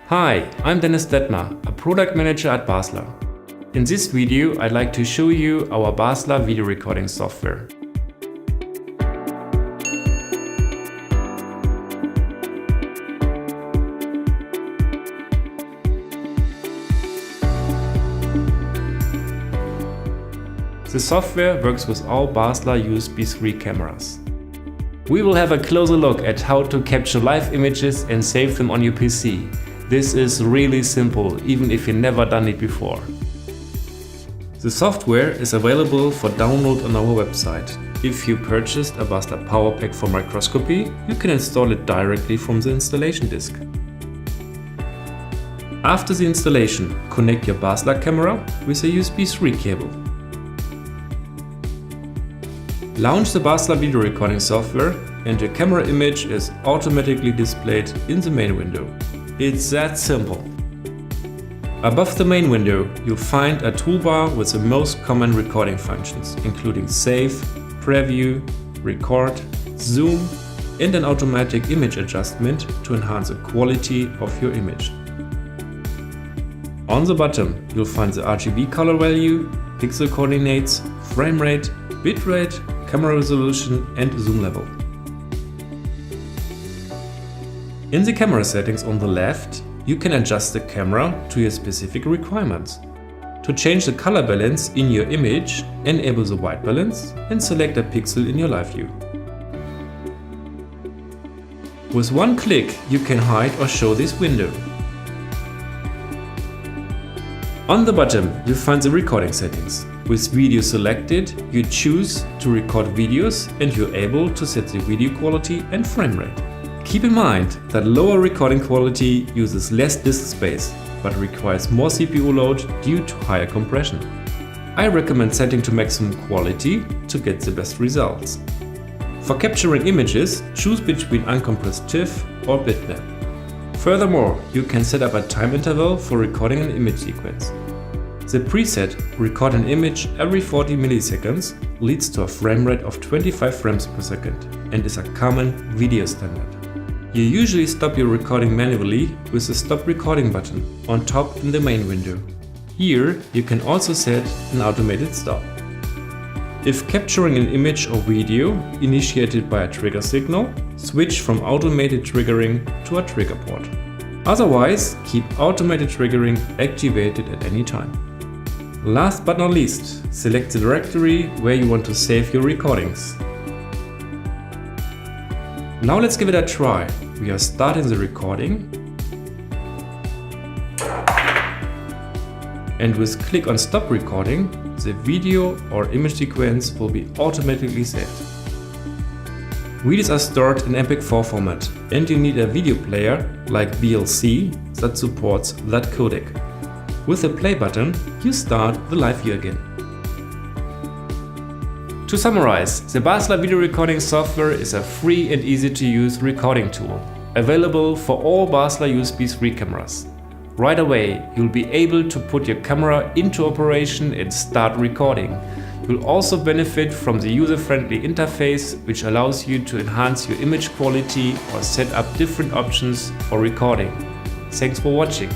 Hi, I'm Dennis Detmer, a product manager at Basler. In this video, I'd like to show you our Basler Video Recording Software. The software works with all Basler USB 3 cameras. We will have a closer look at how to capture live images and save them on your PC. This is really simple, even if you've never done it before. The software is available for download on our website. If you purchased a Basler PowerPack for Microscopy, you can install it directly from the installation disk. After the installation, connect your Basler camera with a USB 3 cable. Launch the Basler Video Recording Software and your camera image is automatically displayed in the main window. It's that simple. Above the main window, you'll find a toolbar with the most common recording functions, including save, preview, record, zoom, and an automatic image adjustment to enhance the quality of your image. On the bottom, you'll find the RGB color value, pixel coordinates, frame rate, bitrate, camera resolution, and zoom level. In the camera settings on the left, you can adjust the camera to your specific requirements. To change the color balance in your image, enable the white balance and select a pixel in your live view. With one click, you can hide or show this window. On the bottom, you find the recording settings. With video selected, you choose to record videos and you're able to set the video quality and frame rate. Keep in mind that lower recording quality uses less disk space, but requires more CPU load due to higher compression. I recommend setting to maximum quality to get the best results. For capturing images, choose between uncompressed TIFF or bitmap. Furthermore, you can set up a time interval for recording an image sequence. The preset record an image every 40 milliseconds leads to a frame rate of 25 frames per second and is a common video standard. You usually stop your recording manually with the stop recording button on top in the main window. Here you can also set an automated stop. If capturing an image or video initiated by a trigger signal, switch from automated triggering to a trigger port. Otherwise, keep automated triggering activated at any time. Last but not least, select the directory where you want to save your recordings. Now let's give it a try. We are starting the recording. And with click on stop recording, the video or image sequence will be automatically saved. Videos are stored in MP4 format and you need a video player like VLC that supports that codec. With the play button, you start the live view again. To summarize, the Basler Video Recording Software is a free and easy to use recording tool, available for all Basler USB 3 cameras. Right away, you'll be able to put your camera into operation and start recording. You'll also benefit from the user-friendly interface, which allows you to enhance your image quality or set up different options for recording. Thanks for watching.